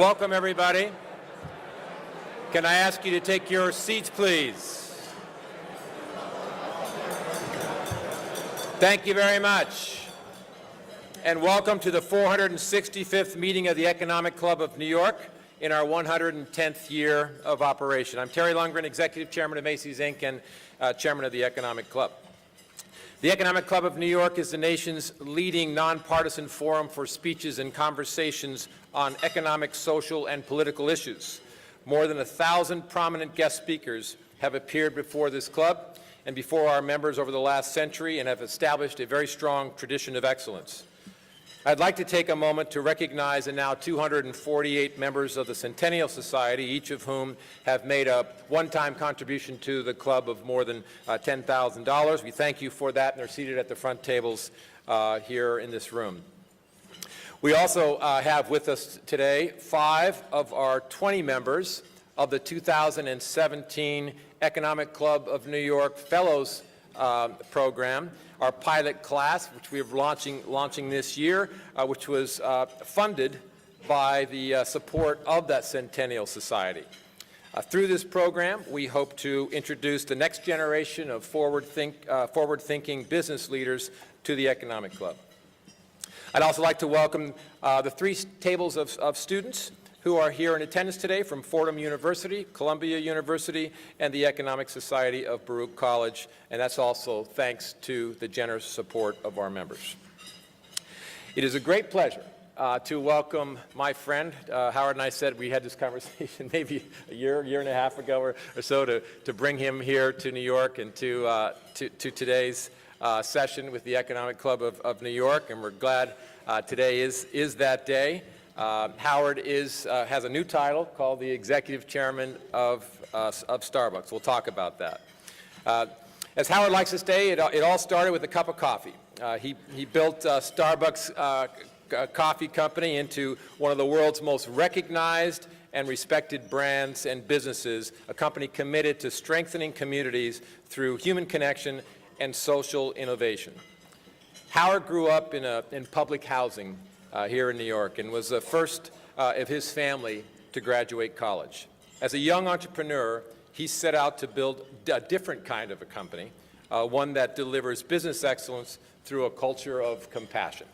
Welcome, everybody. Can I ask you to take your seats, please? Thank you very much. And welcome to the 465th meeting of the Economic Club of New York in our 110th year of operation. I'm Terry Lundgren, Executive Chairman of Macy's, Inc. and Chairman of the Economic Club. The Economic Club of New York is the nation's leading nonpartisan forum for speeches and conversations on economic, social, and political issues. More than 1,000 prominent guest speakers have appeared before this club and before our members over the last century and have established a very strong tradition of excellence. I'd like to take a moment to recognize the now 248 members of the Centennial Society, each of whom have made a one-time contribution to the club of more than $10,000. We thank you for that, and they're seated at the front tables here in this room. We also have with us today 5 of our 20 members of the 2017 Economic Club of New York Fellows program, our pilot class, which we are launching this year, which was funded by the support of that Centennial Society. Through this program, we hope to introduce the next generation of forward-thinking business leaders to the Economic Club. I'd also like to welcome the 3 tables of students who are here in attendance today from Fordham University, Columbia University, and the Economic Society of Baruch College, and that's also thanks to the generous support of our members. It is a great pleasure to welcome my friend. Howard and I said we had this conversation maybe a year and a half ago or so to bring him here to New York and to today's session with the Economic Club of New York, and we're glad today is that day. Howard has a new title called the Executive Chairman of Starbucks. We'll talk about that. As Howard likes to say, it all started with a cup of coffee. He built Starbucks Coffee Company into one of the world's most recognized and respected brands and businesses, a company committed to strengthening communities through human connection and social innovation. Howard grew up in public housing here in New York and was the first of his family to graduate college. As a young entrepreneur, he set out to build a different kind of a company, one that delivers business excellence through a culture of compassion.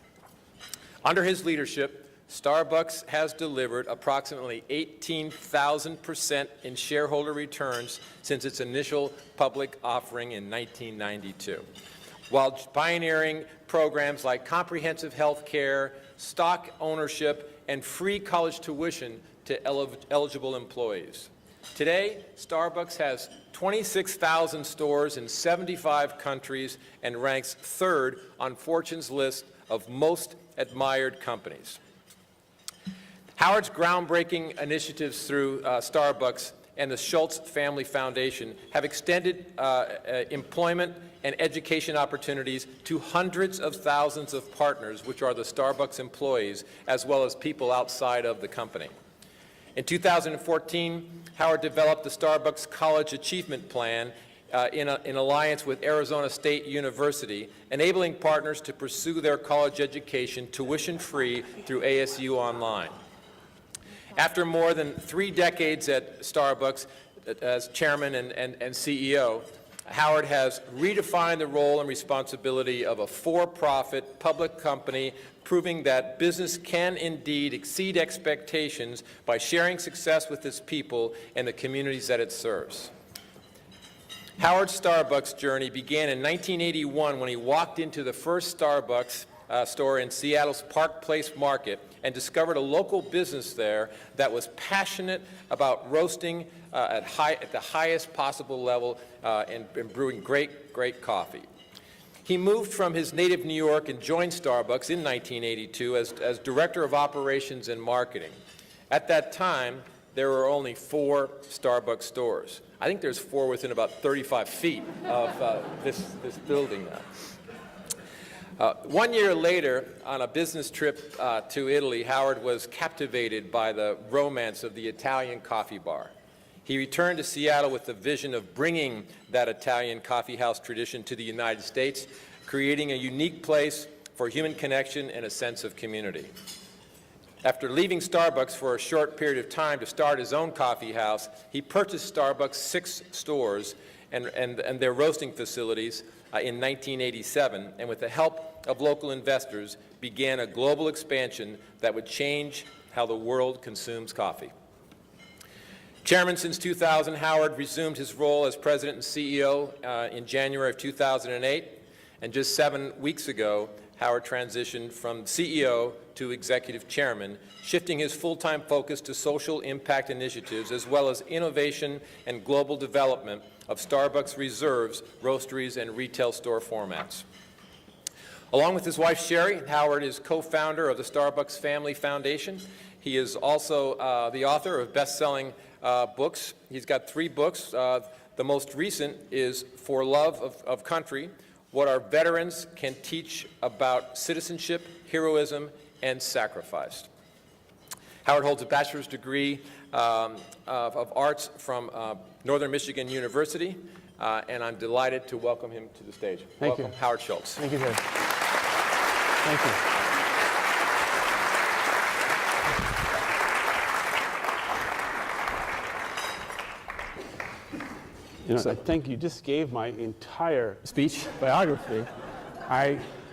Under his leadership, Starbucks has delivered approximately 18,000% in shareholder returns since its initial public offering in 1992, while pioneering programs like comprehensive health care, stock ownership, and free college tuition to eligible employees. Today, Starbucks has 26,000 stores in 75 countries and ranks 3rd on Fortune's list of most admired companies. Howard's groundbreaking initiatives through Starbucks and the Schultz Family Foundation have extended employment and education opportunities to hundreds of thousands of partners, which are the Starbucks employees, as well as people outside of the company. In 2014, Howard developed the Starbucks College Achievement Plan in alliance with Arizona State University, enabling partners to pursue their college education tuition-free through ASU Online. After more than 3 decades at Starbucks as chairman and CEO, Howard has redefined the role and responsibility of a for-profit public company, proving that business can indeed exceed expectations by sharing success with its people and the communities that it serves. Howard's Starbucks journey began in 1981 when he walked into the first Starbucks store in Seattle's Park Place Market and discovered a local business there that was passionate about roasting at the highest possible level and brewing great coffee. He moved from his native New York and joined Starbucks in 1982 as Director of Operations and Marketing. At that time, there were only 4 Starbucks stores. I think there's 4 within about 35 feet of this building now. 1 year later, on a business trip to Italy, Howard was captivated by the romance of the Italian coffee bar. He returned to Seattle with the vision of bringing that Italian coffee house tradition to the United 'creating a unique place for human connection and a sense of community. After leaving Starbucks for a short period of time to start his own coffee house, he purchased Starbucks' 6 stores and their roasting facilities in 1987, and with the help of local investors, began a global expansion that would change how the world consumes coffee. Chairman since 2000, Howard resumed his role as president and CEO in January of 2008, and just 7 weeks ago, Howard transitioned from CEO to executive chairman, shifting his full-time focus to social impact initiatives as well as innovation and global development of Starbucks Reserve's roasteries and retail store formats. Along with his wife Sherry, Howard is co-founder of the Starbucks Family Foundation. He is also the author of best-selling books. He's got 3 books. The most recent is For Love of Country, What Our Veterans Can Teach About Citizenship, Heroism, and Sacrifice. Howard holds a bachelor's degree of arts from Northern Michigan University, and I'm delighted to welcome him to the stage. Welcome, Howard Schultz. Thank you, sir. Thank you. You know, I think you just gave my entire Speech? biography.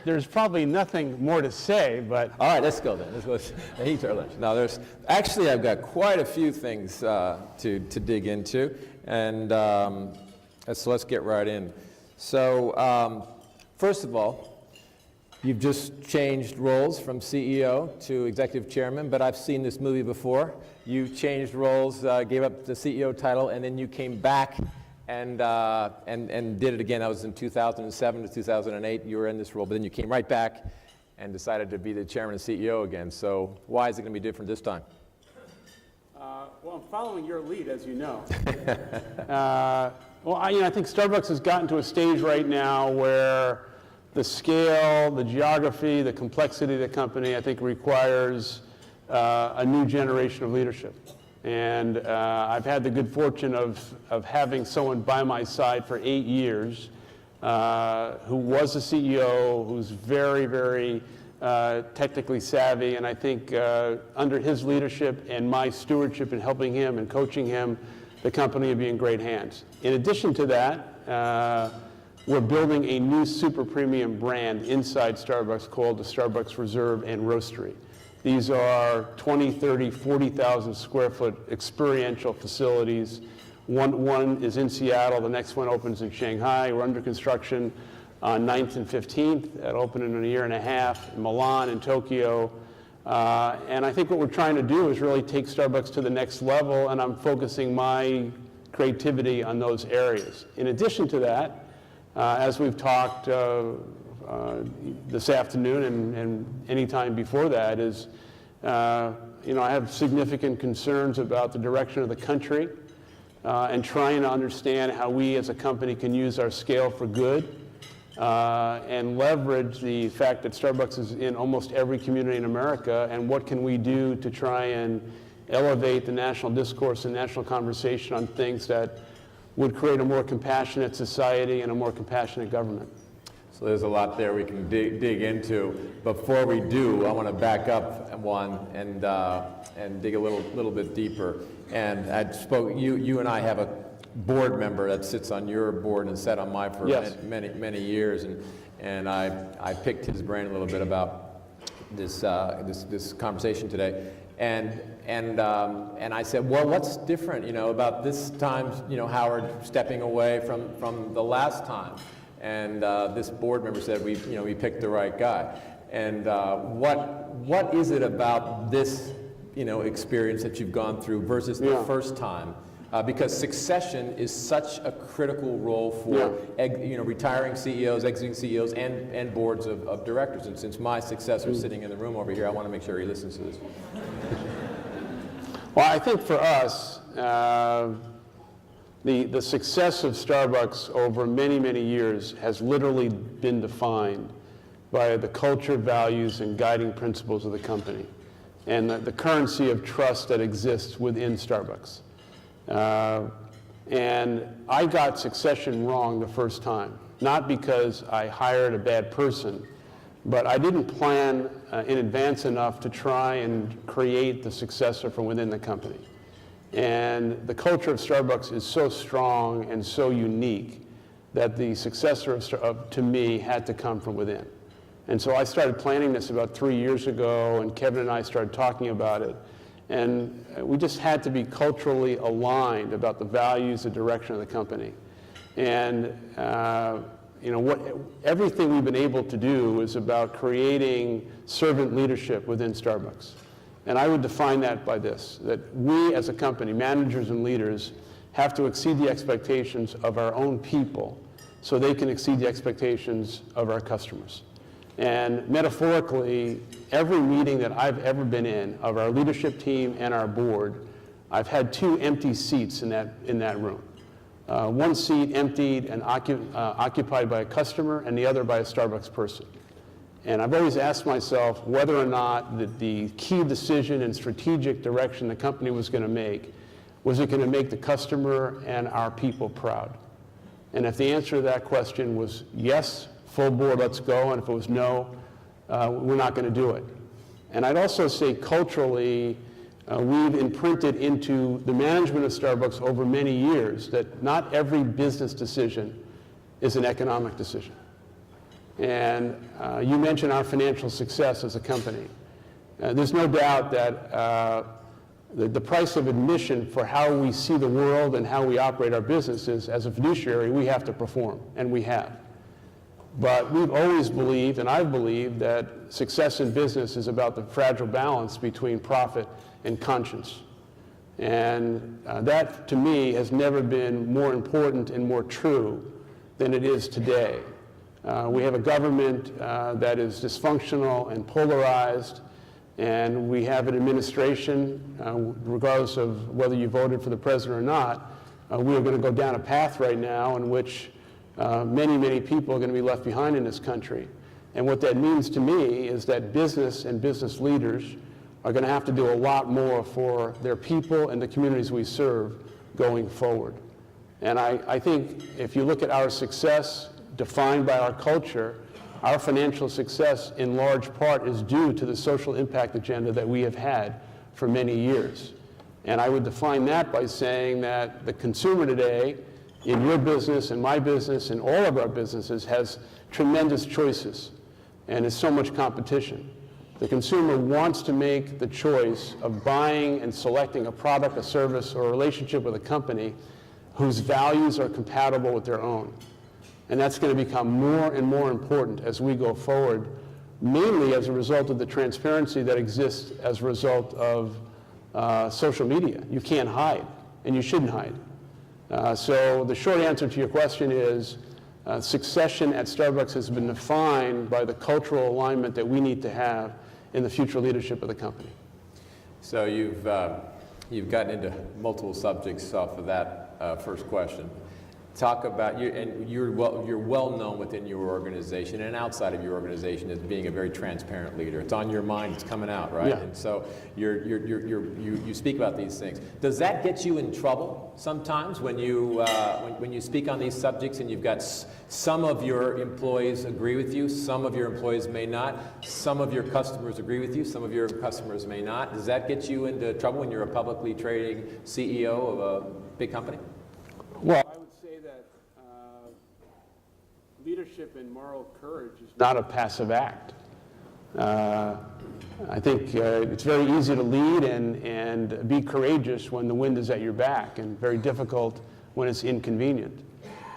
There's probably nothing more to say, but All right, let's go then. Let's eat our lunch. Now, actually, I've got quite a few things to dig into, and so let's get right in. So, first of all, you've just changed roles from CEO to executive chairman, but I've seen this movie before. You changed roles, gave up the CEO title, and then you came back and did it again. That was in 2007 to 2008. You were in this role, but then you came right back and decided to be the chairman and CEO again. So why is it going to be different this time? well, I'm following your lead, as you know. Well, I think Starbucks has gotten to a stage right now where the scale, the geography, the complexity of the company, I think, requires a new generation of leadership. And I've had the good fortune of having someone by my side for 8 years who was a CEO, who's very, very technically savvy, and I think under his leadership and my stewardship in helping him and coaching him, the company will be in great hands. In addition to that, we're building a new super premium brand inside Starbucks called the Starbucks Reserve and Roastery. These are 20, 30, 40,000 square foot experiential facilities. One is in Seattle, the next one opens in Shanghai. We're under construction on 9th and 15th. That'll open in a year and a half, in Milan and Tokyo. And I think what we're trying to do is really take Starbucks to the next level, and I'm focusing my creativity on those areas. In addition to that, as we've talked this afternoon and any time before that, is I have significant concerns about the direction of the country and trying to understand how we as a company can use our scale for good and leverage the fact that Starbucks is in almost every community in America, and what can we do to try and elevate the national discourse and national conversation on things that would create a more compassionate society and a more compassionate government. So there's a lot there we can dig into. Before we do, I want to back up one and dig a little bit deeper. And you and I have a board member that sits on your board and sat on mine for yes. many years, and I picked his brain a little bit about this conversation today. And I said, well, what's different, about this time, Howard stepping away from the last time? And this board member said, we picked the right guy. And what is it about this, experience that you've gone through versus the first time? Because succession is such a critical role for retiring CEOs, exiting CEOs, and boards of directors. And since my successor is sitting in the room over here, I want to make sure he listens to this. Well, I think for us, the success of Starbucks over many, many years has literally been defined by the culture, values, and guiding principles of the company, and the currency of trust that exists within Starbucks. And I got succession wrong the first time, not because I hired a bad person, but I didn't plan in advance enough to try and create the successor from within the company. And the culture of Starbucks is so strong and so unique that the successor to me had to come from within. And so I started planning this about 3 years ago, and Kevin and I started talking about it. And we just had to be culturally aligned about the values, the direction of the company. And everything we've been able to do is about creating servant leadership within Starbucks. And I would define that by this, that we as a company, managers and leaders, have to exceed the expectations of our own people so they can exceed the expectations of our customers. And metaphorically, every meeting that I've ever been in of our leadership team and our board, I've had 2 empty seats in that room. One seat emptied and occupied by a customer, and the other by a Starbucks person. And I've always asked myself whether or not the key decision and strategic direction the company was going to make, was it going to make the customer and our people proud? And if the answer to that question was yes, full board, let's go, and if it was no, we're not going to do it. And I'd also say culturally, we've imprinted into the management of Starbucks over many years that not every business decision is an economic decision. And you mentioned our financial success as a company. There's no doubt that the price of admission for how we see the world and how we operate our businesses as a fiduciary, we have to perform, and we have. But we've always believed, and I've believed, that success in business is about the fragile balance between profit and conscience. And that, to me, has never been more important and more true than it is today. We have a government that is dysfunctional and polarized, and we have an administration, regardless of whether you voted for the president or not, we are going to go down a path right now in which many, many people are going to be left behind in this country. And what that means to me is that business and business leaders are going to have to do a lot more for their people and the communities we serve going forward. And I think if you look at our success defined by our culture, our financial success in large part is due to the social impact agenda that we have had for many years. And I would define that by saying that the consumer today, in your business, in my business, in all of our businesses, has tremendous choices, and there's so much competition. The consumer wants to make the choice of buying and selecting a product, a service, or a relationship with a company whose values are compatible with their own. And that's going to become more and more important as we go forward, mainly as a result of the transparency that exists as a result of social media. You can't hide, and you shouldn't hide. So the short answer to your question is succession at Starbucks has been defined by the cultural alignment that we need to have in the future leadership of the company. So you've gotten into multiple subjects off of that first question. Talk about you, and you're well known within your organization and outside of your organization as being a very transparent leader. It's on your mind, it's coming out, right? Yeah. And so you speak about these things. Does that get you in trouble sometimes when you speak on these subjects and you've got some of your employees agree with you, some of your employees may not, some of your customers agree with you, some of your customers may not? Does that get you into trouble when you're a publicly trading CEO of a big company? Well, I would say that leadership and moral courage is not a passive act. I think it's very easy to lead and be courageous when the wind is at your back, and very difficult when it's inconvenient.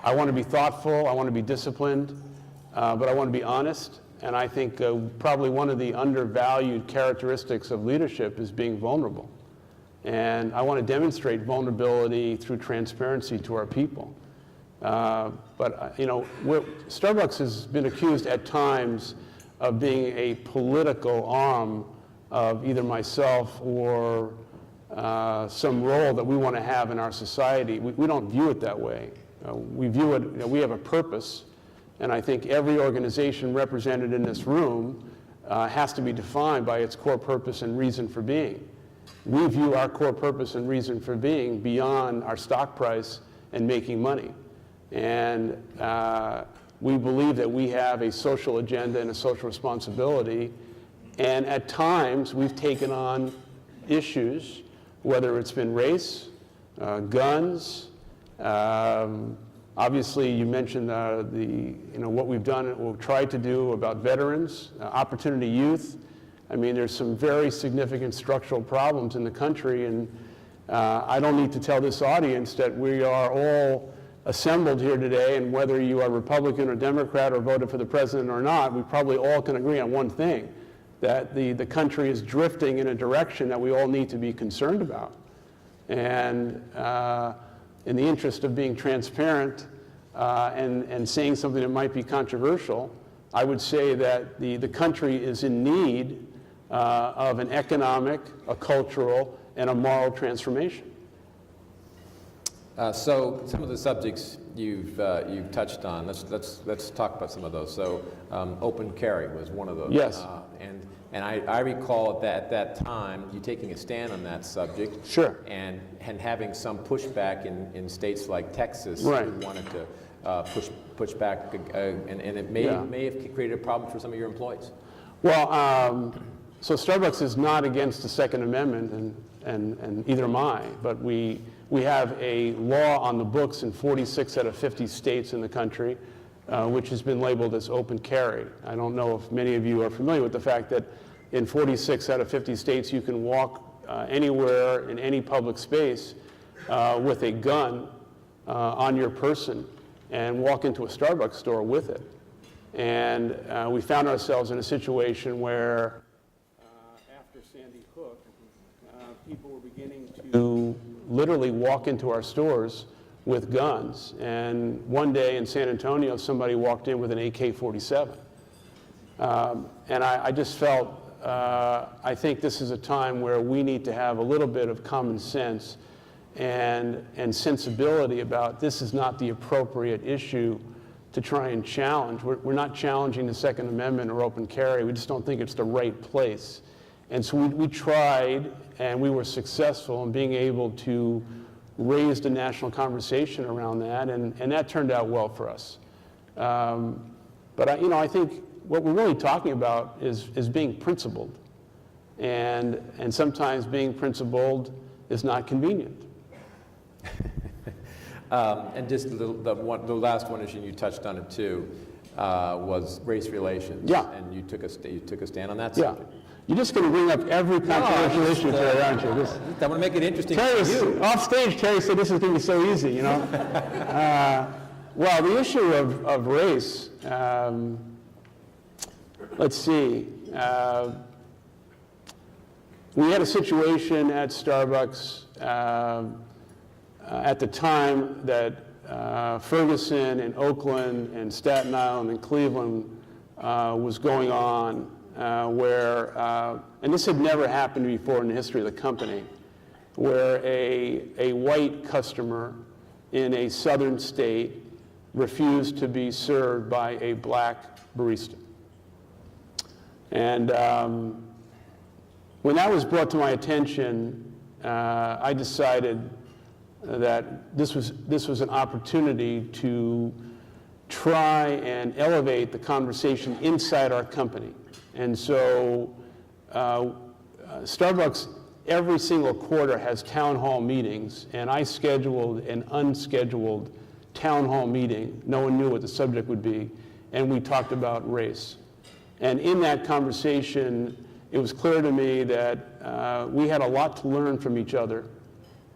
I want to be thoughtful, I want to be disciplined, but I want to be honest. And I think probably one of the undervalued characteristics of leadership is being vulnerable. And I want to demonstrate vulnerability through transparency to our people. But Starbucks has been accused at times of being a political arm of either myself or some role that we want to have in our society. We don't view it that way. We view it, we have a purpose, and I think every organization represented in this room has to be defined by its core purpose and reason for being. We view our core purpose and reason for being beyond our stock price and making money. And We believe that we have a social agenda and a social responsibility, and at times we've taken on issues, whether it's been race, guns. Obviously, you mentioned what we've done and what we've tried to do about veterans, opportunity youth. I mean, there's some very significant structural problems in the country, and I don't need to tell this audience that we are all assembled here today, and whether you are Republican or Democrat or voted for the president or not, we probably all can agree on one thing, that the country is drifting in a direction that we all need to be concerned about. And in the interest of being transparent and saying something that might be controversial, I would say that the country is in need of an economic, a cultural, and a moral transformation. So some of the subjects you've touched on, let's talk about some of those. So open carry was one of those. Yes. And I recall at that time you taking a stand on that subject. Sure. And having some pushback in states like Texas Right. who wanted to push back, and it may have created a problem for some of your employees. Well, so Starbucks is not against the Second Amendment, and either am I, but we have a law on the books in 46 out of 50 states in the country, which has been labeled as open carry. I don't know if many of you are familiar with the fact that in 46 out of 50 states you can walk anywhere in any public space with a gun on your person and walk into a Starbucks store with it. And we found ourselves in a situation where after Sandy Hook, people were beginning to literally walk into our stores with guns. And one day in San Antonio, somebody walked in with an AK-47. And I just felt, I think this is a time where we need to have a little bit of common sense and sensibility about this is not the appropriate issue to try and challenge. We're not challenging the Second Amendment or open carry. We just don't think it's the right place. And so we tried, and we were successful in being able to raise the national conversation around that, and that turned out well for us. But I think what we're really talking about is being principled, and sometimes being principled is not convenient. And just the last one issue, you touched on it too, was race relations. Yeah. And you took a stand on that Yeah. subject. You're just going to bring up every controversial issue today, aren't you? I want to make it interesting Terry, for you. off stage, Terry said this is going to be so easy, you know? Well, the issue of race, let's see. We had a situation at Starbucks at the time that Ferguson and Oakland and Staten Island and Cleveland was going on, where, and this had never happened before in the history of the company, where a white customer in a southern state refused to be served by a black barista. And when that was brought to my attention, I decided that this was an opportunity to try and elevate the conversation inside our company. And so Starbucks every single quarter has town hall meetings, and I scheduled an unscheduled town hall meeting. No one knew what the subject would be, and we talked about race. And in that conversation, it was clear to me that we had a lot to learn from each other,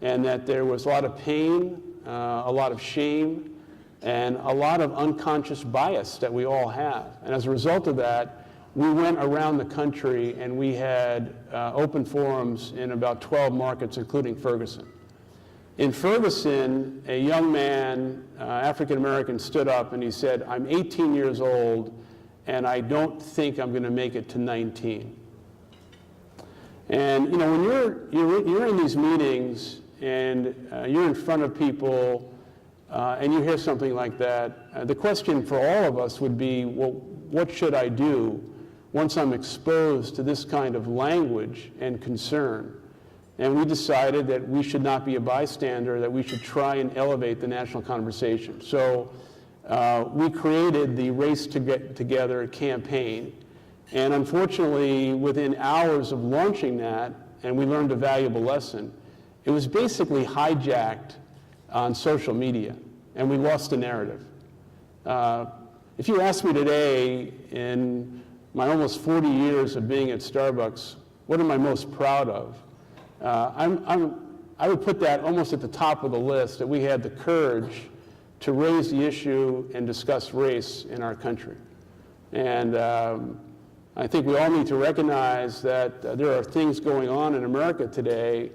and that there was a lot of pain, a lot of shame, and a lot of unconscious bias that we all have. And as a result of that, we went around the country and we had open forums in about 12 markets, including Ferguson. In Ferguson, a young man, African American, stood up and he said, "I'm 18 years old and I don't think I'm going to make it to 19. And when you're in these meetings and you're in front of people and you hear something like that, the question for all of us would be, well, what should I do once I'm exposed to this kind of language and concern? And we decided that we should not be a bystander, that we should try and elevate the national conversation. So we created the Race to Get Together campaign. And unfortunately, within hours of launching that, and we learned a valuable lesson, it was basically hijacked on social media, and we lost the narrative. If you ask me today, in my almost 40 years of being at Starbucks, what am I most proud of? I would put that almost at the top of the list, that we had the courage to raise the issue and discuss race in our country. And I think we all need to recognize that there are things going on in America today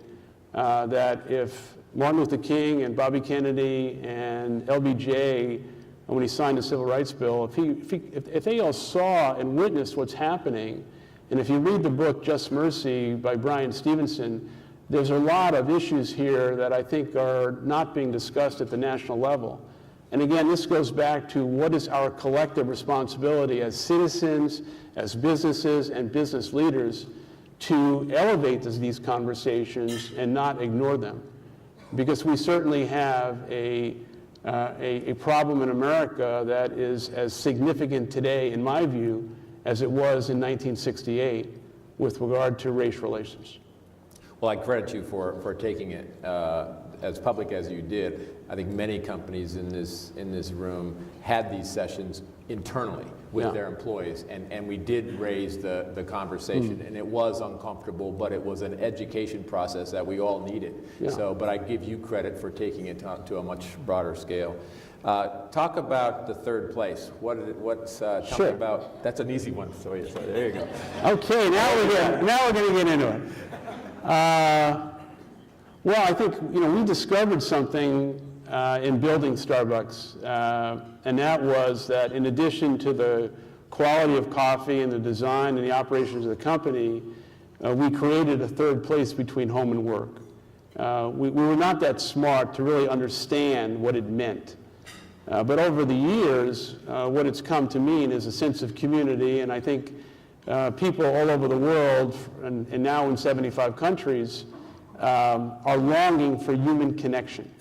that if Martin Luther King and Bobby Kennedy and LBJ, when he signed the Civil Rights Bill, if they all saw and witnessed what's happening, and if you read the book Just Mercy by Brian Stevenson, there's a lot of issues here that I think are not being discussed at the national level. And again, this goes back to what is our collective responsibility as citizens, as businesses and business leaders to elevate these conversations and not ignore them. Because we certainly have a problem in America that is as significant today, in my view, as it was in 1968 with regard to race relations. Well, I credit you for taking it as public as you did. I think many companies in this room had these sessions internally with their employees, and we did raise the conversation, and it was uncomfortable, but it was an education process that we all needed. So, but I give you credit for taking it to a much broader scale. Talk about the third place. Tell me about, that's an easy one, so there you go. Okay, now we're going to get into it. Well, I think we discovered something in building Starbucks, and that was that in addition to the quality of coffee and the design and the operations of the company, we created a third place between home and work. We were not that smart to really understand what it meant. But over the years, what it's come to mean is a sense of community, and I think people all over the world, and now in 75 countries, are longing for human connection.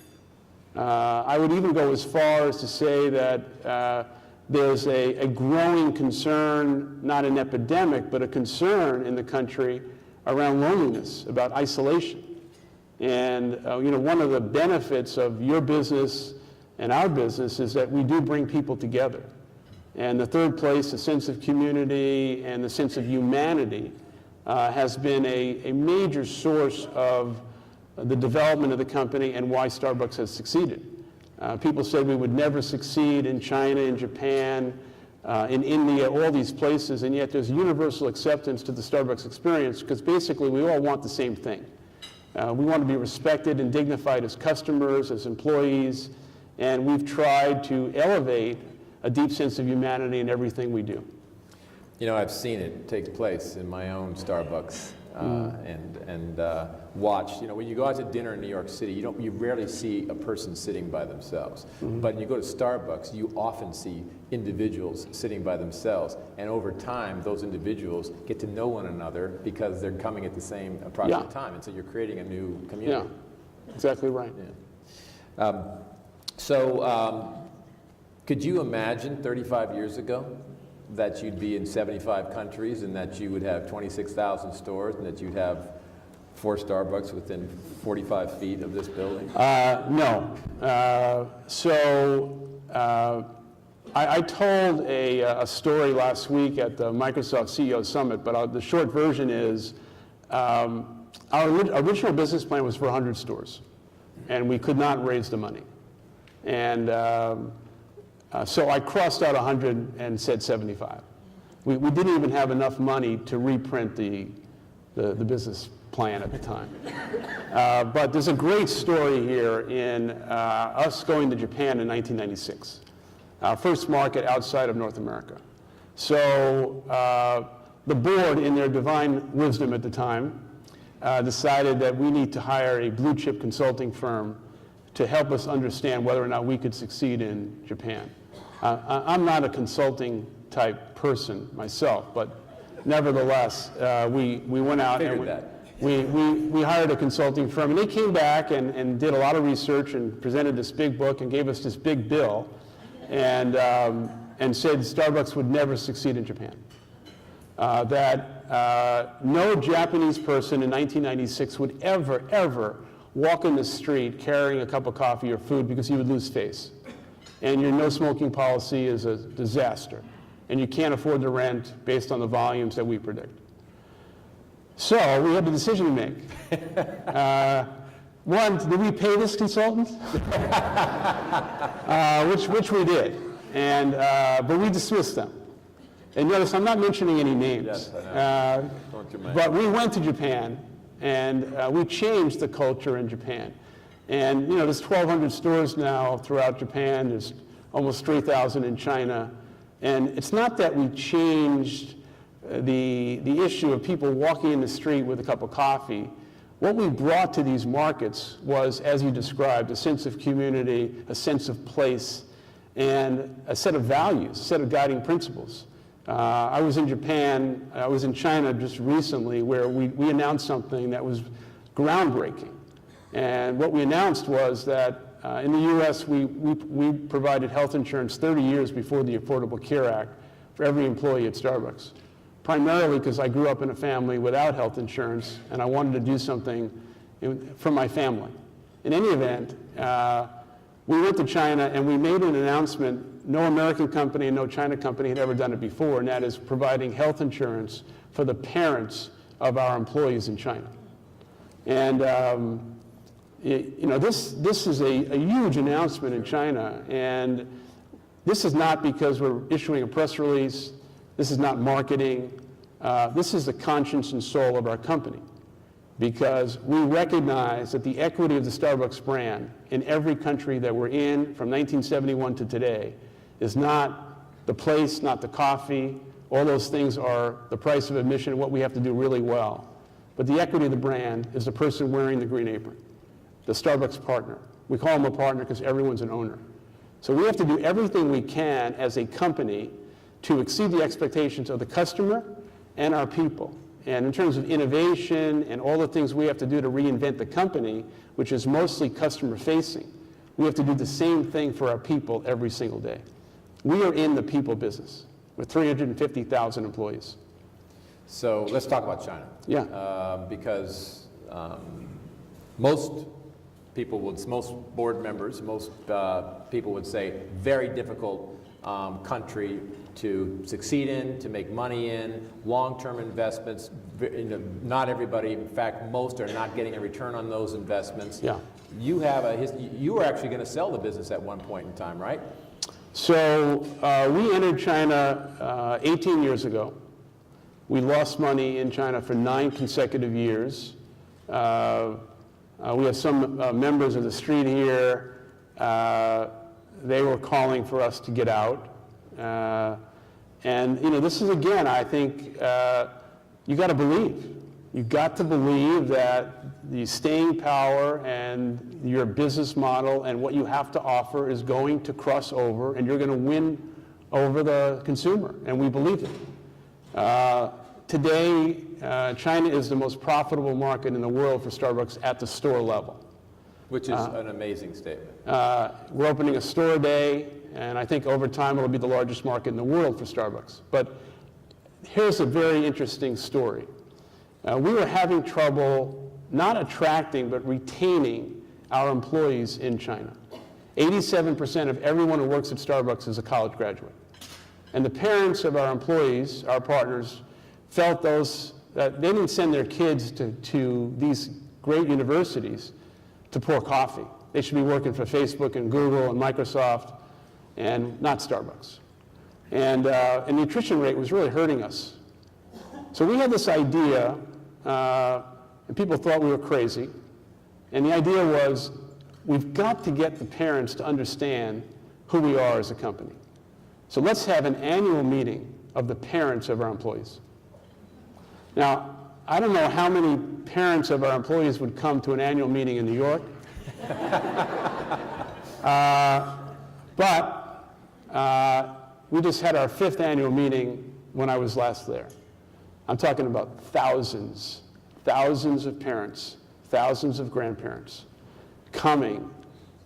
I would even go as far as to say that there's a growing concern, not an epidemic, but a concern in the country around loneliness, about isolation. And one of the benefits of your business and our business is that we do bring people together. And the third place, the sense of community and the sense of humanity, has been a major source of the development of the company and why Starbucks has succeeded. People said we would never succeed in China, in Japan, in India, all these places, and yet there's universal acceptance to the Starbucks experience because basically we all want the same thing. We want to be respected and dignified as customers, as employees, and we've tried to elevate a deep sense of humanity in everything we do. I've seen it take place in my own Starbucks and watched. When you go out to dinner in New York City, you rarely see a person sitting by themselves. But when you go to Starbucks, you often see individuals sitting by themselves. And over time, those individuals get to know one another because they're coming at the same approximate time. And so you're creating a new community. Yeah, exactly right. Could you imagine 35 years ago that you'd be in 75 countries and that you would have 26,000 stores and that you'd have 4 Starbucks within 45 feet of this building? No. I told a story last week at the Microsoft CEO Summit, but the short version is our original business plan was for 100 stores, and we could not raise the money. And so I crossed out 100 and said 75. We didn't even have enough money to reprint the business plan at the time. But there's a great story here in us going to Japan in 1996, our first market outside of North America. So the board, in their divine wisdom at the time, decided that we need to hire a blue chip consulting firm to help us understand whether or not we could succeed in Japan. I'm not a consulting type person myself, but nevertheless, we went out and we hired a consulting firm, and they came back and did a lot of research and presented this big book and gave us this big bill. and said Starbucks would never succeed in Japan. That no Japanese person in 1996 would ever walk in the street carrying a cup of coffee or food because he would lose face. And your no smoking policy is a disaster. And you can't afford the rent based on the volumes that we predict. So we had a decision to make. One, did we pay this consultant? Which we did. But we dismissed them. And notice I'm not mentioning any names. Yes, I know. Don't you mind. But we went to Japan, and we changed the culture in Japan. And there's 1,200 stores now throughout Japan. There's almost 3,000 in China. And it's not that we changed the issue of people walking in the street with a cup of coffee. What we brought to these markets was, as you described, a sense of community, a sense of place, and a set of values, a set of guiding principles. I was in Japan, I was in China just recently, where we announced something that was groundbreaking. And what we announced was that in the US, we provided health insurance 30 years before the Affordable Care Act for every employee at Starbucks. Primarily because I grew up in a family without health insurance, and I wanted to do something for my family. In any event, we went to China and we made an announcement. No American company and no China company had ever done it before, and that is providing health insurance for the parents of our employees in China. And this is a huge announcement in China, and this is not because we're issuing a press release. This is not marketing. This is the conscience and soul of our company, because we recognize that the equity of the Starbucks brand in every country that we're in from 1971 to today is not the place, not the coffee. All those things are the price of admission, what we have to do really well. But the equity of the brand is the person wearing the green apron, the Starbucks partner. We call them a partner because everyone's an owner. So we have to do everything we can as a company to exceed the expectations of the customer and our people. And in terms of innovation and all the things we have to do to reinvent the company, which is mostly customer facing, we have to do the same thing for our people every single day. We are in the people business with 350,000 employees. So let's talk about China. Yeah. Because most board members, most people would say very difficult country to succeed in, to make money in, long-term investments. Not everybody, in fact, most are not getting a return on those investments. Yeah. You were actually going to sell the business at one point in time, right? So we entered China 18 years ago. We lost money in China for 9 consecutive years. We have some members of the street here. They were calling for us to get out. And this is, again, I think you got to believe. You got to believe that the staying power and your business model and what you have to offer is going to cross over, and you're going to win over the consumer. And we believed it. Today, China is the most profitable market in the world for Starbucks at the store level. Which is an amazing statement. We're opening a store a day, and I think over time it'll be the largest market in the world for Starbucks. But here's a very interesting story. We were having trouble not attracting but retaining our employees in China. 87% of everyone who works at Starbucks is a college graduate. And the parents of our employees, our partners, felt that they didn't send their kids to these great universities to pour coffee. They should be working for Facebook and Google and Microsoft and not Starbucks. And the attrition rate was really hurting us. So we had this idea, and people thought we were crazy. And the idea was, we've got to get the parents to understand who we are as a company. So let's have an annual meeting of the parents of our employees. Now, I don't know how many parents of our employees would come to an annual meeting in New York. But we just had our 5th annual meeting when I was last there. I'm talking about thousands of parents, thousands of grandparents coming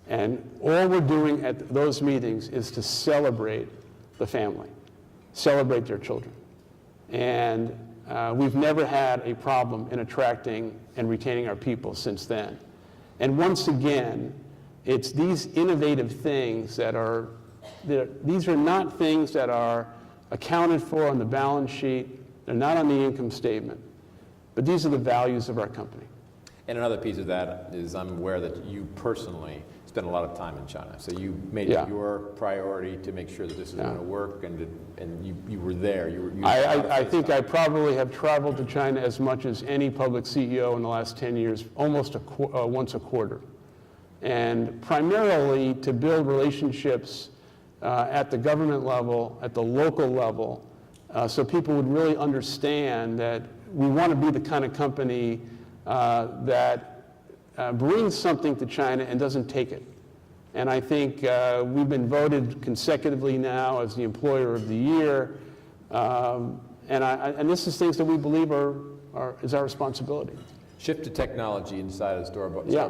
And all we're doing at those meetings is to celebrate the family, celebrate their children. And we've never had a problem in attracting and retaining our people since then. And once again, it's these innovative things that are, these are not things that are accounted for on the balance sheet. They're not on the income statement. But these are the values of our company. And another piece of that is I'm aware that you personally spend a lot of time in China. So you made Yeah. it your priority to make sure that this is going to work, and you were there. I think I probably have traveled to China as much as any public CEO in the last 10 years, almost once a quarter. And primarily to build relationships at the government level, at the local level, so people would really understand that we want to be the kind of company that brings something to China and doesn't take it. And I think we've been voted consecutively now as the Employer of the Year. And this is things that we believe is our responsibility. Shift to technology inside of Starbucks. Yeah.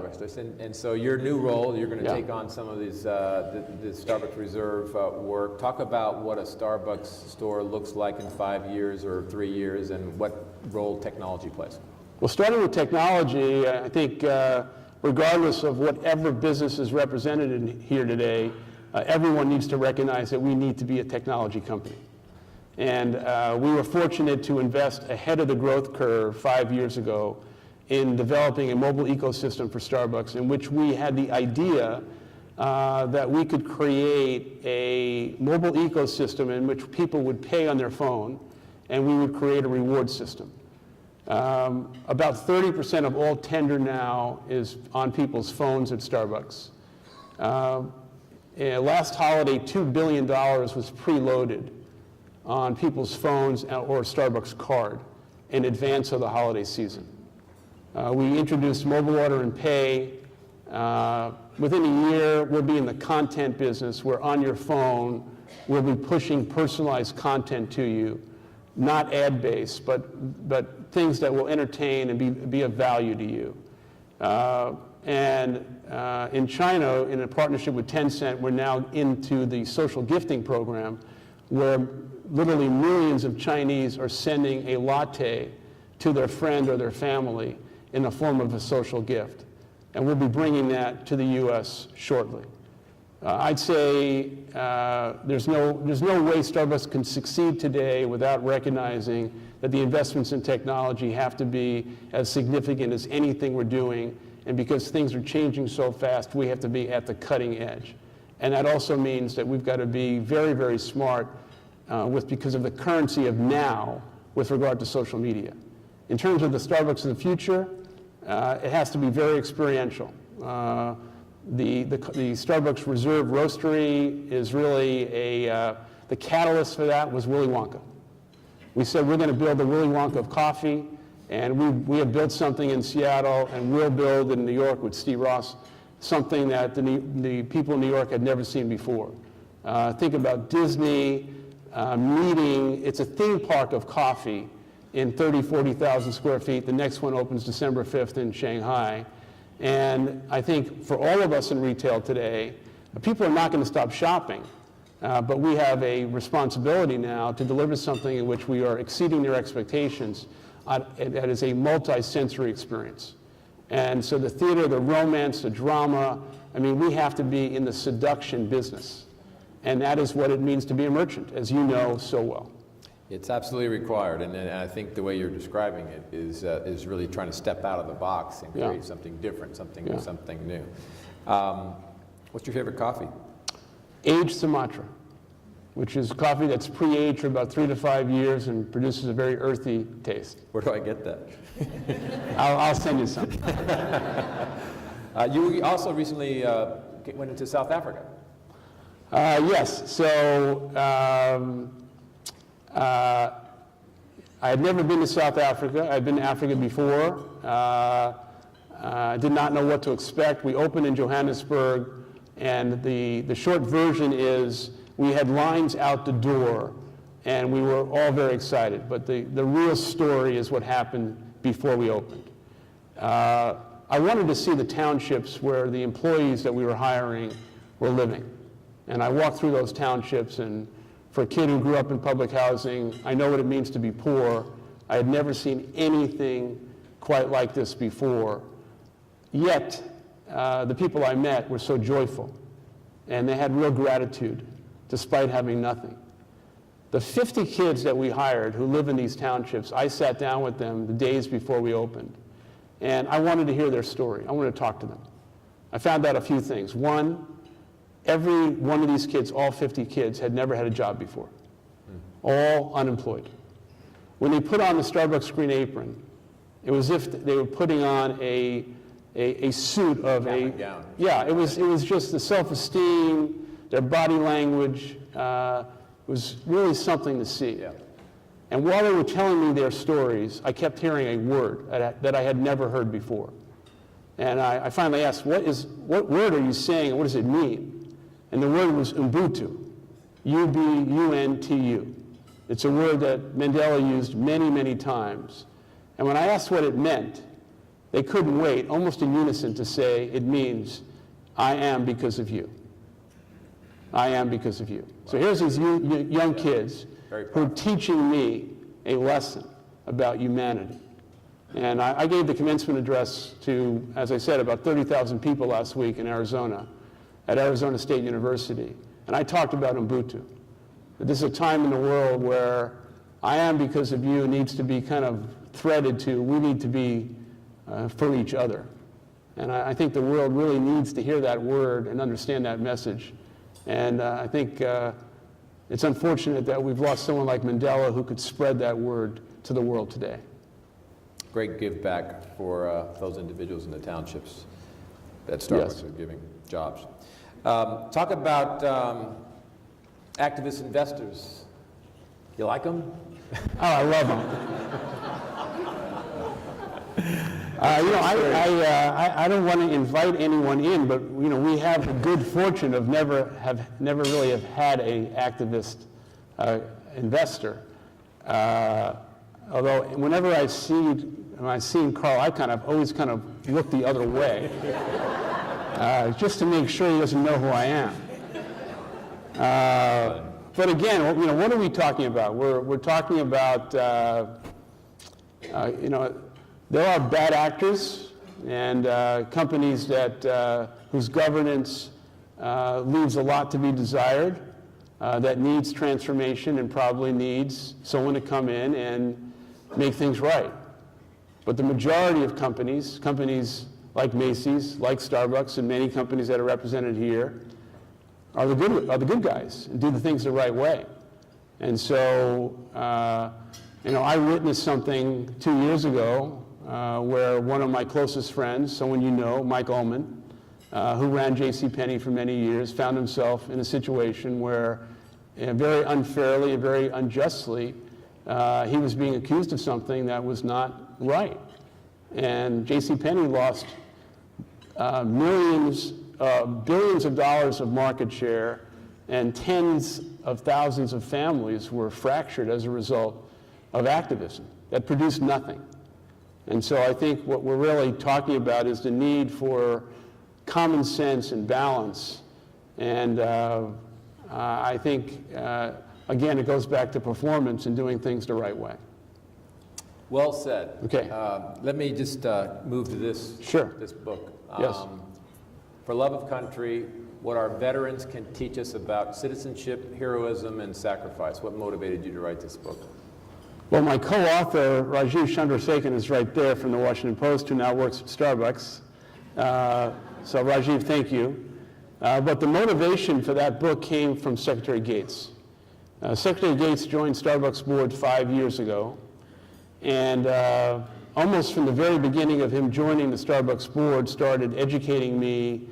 And so your new role, you're going to Yeah. take on some of these the Starbucks Reserve work. Talk about what a Starbucks store looks like in 5 years or 3 years, and what role technology plays. Well, starting with technology, I think regardless of whatever business is represented in here today, everyone needs to recognize that we need to be a technology company. And we were fortunate to invest ahead of the growth curve 5 years ago in developing a mobile ecosystem for Starbucks, in which we had the idea that we could create a mobile ecosystem in which people would pay on their phone, and we would create a reward system. About 30% of all tender now is on people's phones at Starbucks. Last holiday, $2 billion was preloaded on people's phones or a Starbucks card in advance of the holiday season. We introduced mobile order and pay. Within a year, we'll be in the content business where on your phone, we'll be pushing personalized content to you, not ad-based, but things that will entertain and be of value to you. In China, in a partnership with Tencent, we're now into the social gifting program, where literally millions of Chinese are sending a latte to their friend or their family in the form of a social gift. And we'll be bringing that to the U.S. shortly. I'd say there's no way Starbucks can succeed today without recognizing that the investments in technology have to be as significant as anything we're doing. And because things are changing so fast, we have to be at the cutting edge. And that also means that we've got to be very, very smart because of the currency of now with regard to social media. In terms of the Starbucks of the future, it has to be very experiential. The Starbucks Reserve Roastery is really the catalyst for that was Willy Wonka. We said we're going to build the Willy Wonka of coffee, and we have built something in Seattle, and we'll build in New York with Steve Ross, something that the people in New York had never seen before. Think about Disney meeting, it's a theme park of coffee in 30, 40,000 square feet. The next one opens December 5th in Shanghai. And I think for all of us in retail today, people are not going to stop shopping, but we have a responsibility now to deliver something in which we are exceeding their expectations. That is a multi-sensory experience. And so the theater, the romance, the drama, I mean, we have to be in the seduction business. And that is what it means to be a merchant, as you know so well. It's absolutely required, and I think the way you're describing it is really trying to step out of the box and create something different, something new. What's your favorite coffee? Aged Sumatra, which is coffee that's pre-aged for about 3 to 5 years and produces a very earthy taste. Where do I get that? I'll send you some. You also recently went into South Africa. Yes. So I had never been to South Africa. I'd been to Africa before. I did not know what to expect. We opened in Johannesburg, and the short version is we had lines out the door, and we were all very excited. But the real story is what happened before we opened. I wanted to see the townships where the employees that we were hiring were living. And I walked through those townships, and for a kid who grew up in public housing, I know what it means to be poor. I had never seen anything quite like this before. Yet, the people I met were so joyful, and they had real gratitude, despite having nothing. The 50 kids that we hired who live in these townships, I sat down with them the days before we opened, and I wanted to hear their story. I wanted to talk to them. I found out a few things. One, every one of these kids, all 50 kids, had never had a job before, all unemployed. When they put on the Starbucks green apron, it was as if they were putting on a suit of a gown. Yeah, it was just the self-esteem, their body language. It was really something to see. Yeah. And while they were telling me their stories, I kept hearing a word that I had never heard before. And I finally asked, what word are you saying, and what does it mean? And the word was Ubuntu, U-B-U-N-T-U. It's a word that Mandela used many, many times. And when I asked what it meant, they couldn't wait, almost in unison, to say, it means, I am because of you. I am because of you. Wow. So here's these young kids who are teaching me a lesson about humanity. And I gave the commencement address to, as I said, about 30,000 people last week in Arizona, at Arizona State University. And I talked about Ubuntu. This is a time in the world where I am because of you needs to be kind of threaded to, we need to be for each other. And I think the world really needs to hear that word and understand that message. And I think it's unfortunate that we've lost someone like Mandela who could spread that word to the world today. Great give back for those individuals in the townships that Starbucks Yes. are giving jobs. Talk about activist investors. You like them? Oh, I love them. I don't want to invite anyone in, but we have the good fortune of never really have had a activist investor. Although whenever I've seen Carl, I always look the other way, just to make sure he doesn't know who I am. But again, what are we talking about? We're talking about there are bad actors and companies that whose governance leaves a lot to be desired, that needs transformation and probably needs someone to come in and make things right. But the majority of companies like Macy's, like Starbucks, and many companies that are represented here, are the good guys and do the things the right way. And so, I witnessed something 2 years ago where one of my closest friends, someone you know, Mike Ullman, who ran JCPenney for many years, found himself in a situation where very unfairly and very unjustly, he was being accused of something that was not right. And JCPenney lost billions of dollars of market share, and tens of thousands of families were fractured as a result of activism that produced nothing. And so I think what we're really talking about is the need for common sense and balance. And I think, again, it goes back to performance and doing things the right way. Well said. Okay. Let me just move to this, Sure. this book. Yes. For Love of Country, what our veterans can teach us about citizenship, heroism, and sacrifice. What motivated you to write this book? Well, my co-author, Rajiv Chandrasekhan, is right there from the Washington Post, who now works at Starbucks. So Rajiv, thank you. But the motivation for that book came from Secretary Gates. Secretary Gates joined Starbucks board 5 years ago. And almost from the very beginning of him joining the Starbucks board, started educating me.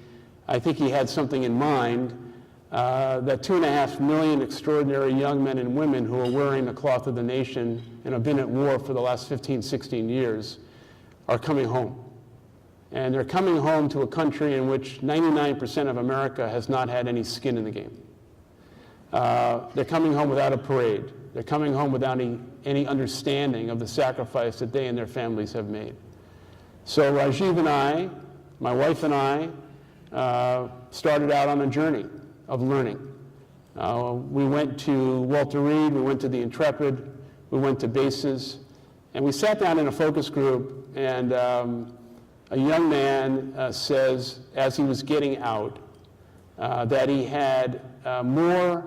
I think he had something in mind, that 2.5 million extraordinary young men and women who are wearing the cloth of the nation and have been at war for the last 15, 16 years are coming home. And they're coming home to a country in which 99% of America has not had any skin in the game. They're coming home without a parade. They're coming home without any understanding of the sacrifice that they and their families have made. So Rajiv and I, my wife and I, started out on a journey of learning. We went to Walter Reed, we went to the Intrepid, we went to bases, and we sat down in a focus group, and a young man says, as he was getting out, that he had more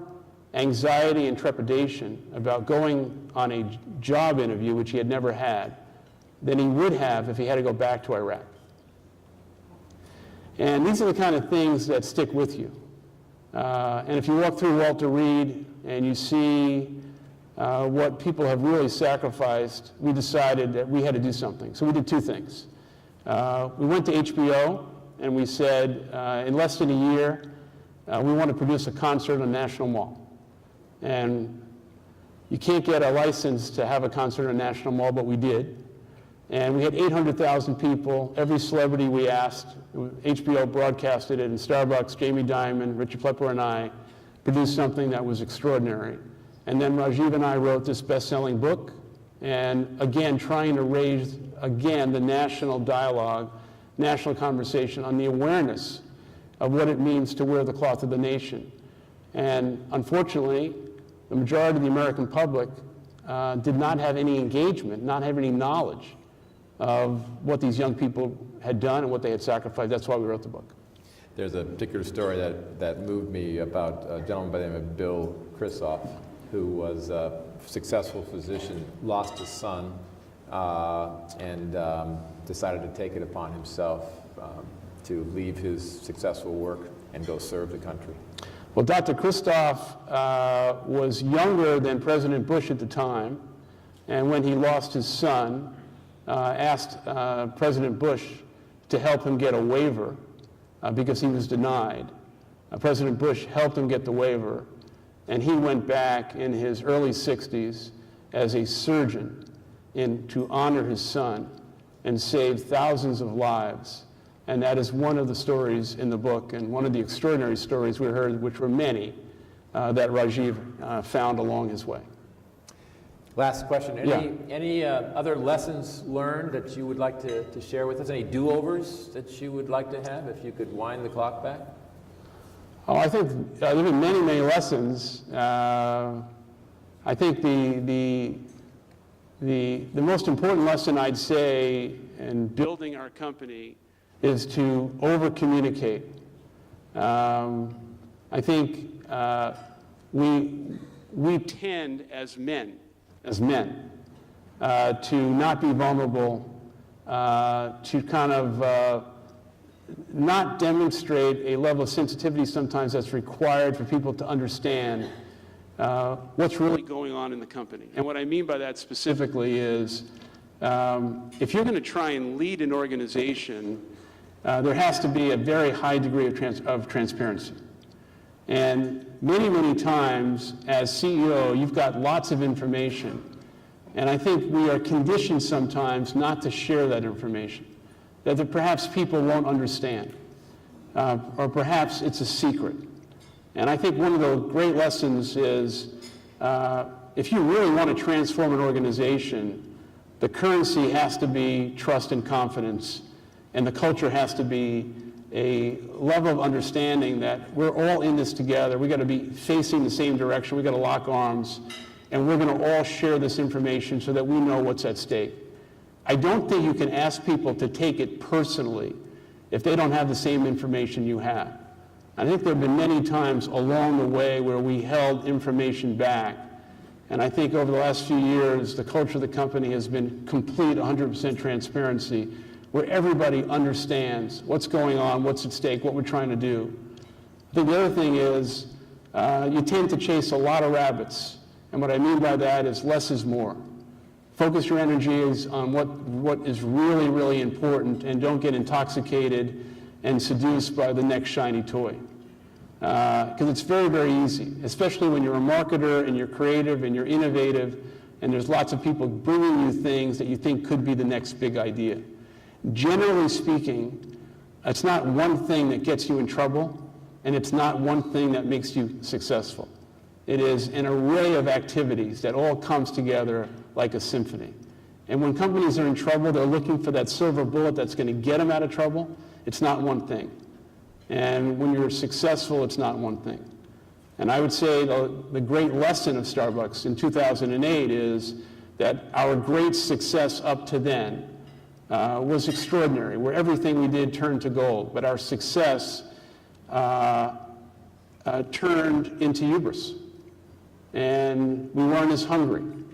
anxiety and trepidation about going on a job interview, which he had never had, than he would have if he had to go back to Iraq. And these are the kind of things that stick with you. And if you walk through Walter Reed and you see what people have really sacrificed, we decided that we had to do something. So we did two things. We went to HBO and we said, in less than a year, we want to produce a concert on National Mall. And you can't get a license to have a concert on National Mall, but we did. And we had 800,000 people. Every celebrity we asked, HBO broadcasted it in Starbucks, Jamie Dimon, Richard Plepler, and I produced something that was extraordinary. And then Rajiv and I wrote this best-selling book, and again, trying to raise, again, the national dialogue, national conversation on the awareness of what it means to wear the cloth of the nation. And unfortunately, the majority of the American public did not have any engagement, not have any knowledge of what these young people had done and what they had sacrificed. That's why we wrote the book. There's a particular story that moved me about a gentleman by the name of Bill Krisoff, who was a successful physician, lost his son, and decided to take it upon himself to leave his successful work and go serve the country. Well, Dr. Kristoff was younger than President Bush at the time, and when he lost his son, asked President Bush to help him get a waiver because he was denied. President Bush helped him get the waiver, and he went back in his early 60s as a surgeon to honor his son and save thousands of lives. And that is one of the stories in the book, and one of the extraordinary stories we heard, which were many, that Rajiv found along his way. Last question. Any other lessons learned that you would like to share with us? Any do-overs that you would like to have if you could wind the clock back? Oh, I think there have been many, many lessons. I think the most important lesson I'd say in building our company is to over-communicate. I think we tend as men, to not be vulnerable, to kind of not demonstrate a level of sensitivity sometimes that's required for people to understand what's really going on in the company. And what I mean by that specifically is if you're going to try and lead an organization, there has to be a very high degree of transparency. And many, many times, as CEO, you've got lots of information. And I think we are conditioned sometimes not to share that information, that perhaps people won't understand, or perhaps it's a secret. And I think one of the great lessons is if you really want to transform an organization, the currency has to be trust and confidence, and the culture has to be a level of understanding that we're all in this together. We've got to be facing the same direction. We've got to lock arms, and we're going to all share this information so that we know what's at stake. I don't think you can ask people to take it personally if they don't have the same information you have. I think there have been many times along the way where we held information back, and I think over the last few years, the culture of the company has been complete 100% transparency, where everybody understands what's going on, what's at stake, what we're trying to do. I think the other thing is you tend to chase a lot of rabbits, and what I mean by that is less is more. Focus your energies on what is really, really important, and don't get intoxicated and seduced by the next shiny toy. Because it's very, very easy, especially when you're a marketer and you're creative and you're innovative, and there's lots of people bringing you things that you think could be the next big idea. Generally speaking, it's not one thing that gets you in trouble, and it's not one thing that makes you successful. It is an array of activities that all comes together like a symphony. And when companies are in trouble, they're looking for that silver bullet that's going to get them out of trouble. It's not one thing. And when you're successful, it's not one thing. And I would say the great lesson of Starbucks in 2008 is that our great success up to then was extraordinary, where everything we did turned to gold. But our success turned into hubris. And we weren't as hungry, and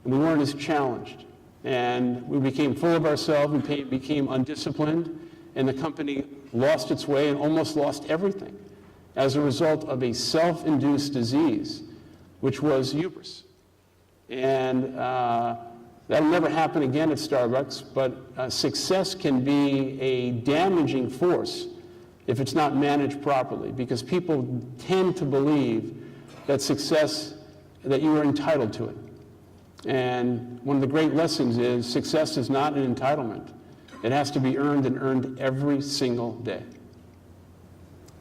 we weren't as challenged. And we became full of ourselves, we became undisciplined, and the company lost its way and almost lost everything as a result of a self-induced disease, which was hubris. And that'll never happen again at Starbucks, but success can be a damaging force if it's not managed properly, because people tend to believe that that you are entitled to it. And one of the great lessons is success is not an entitlement. It has to be earned, and earned every single day.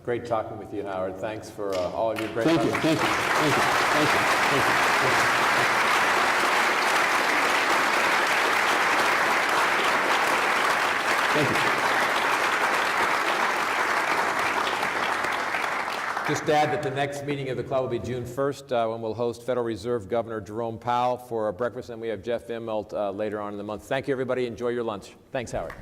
Great talking with you, Howard. Thanks for all of your great Thank you, comments. thank you, thank you, thank you, thank you, thank you. Thank you. Just add that the next meeting of the club will be June 1st, when we'll host Federal Reserve Governor Jerome Powell for a breakfast, and we have Jeff Immelt later on in the month. Thank you, everybody. Enjoy your lunch. Thanks, Howard.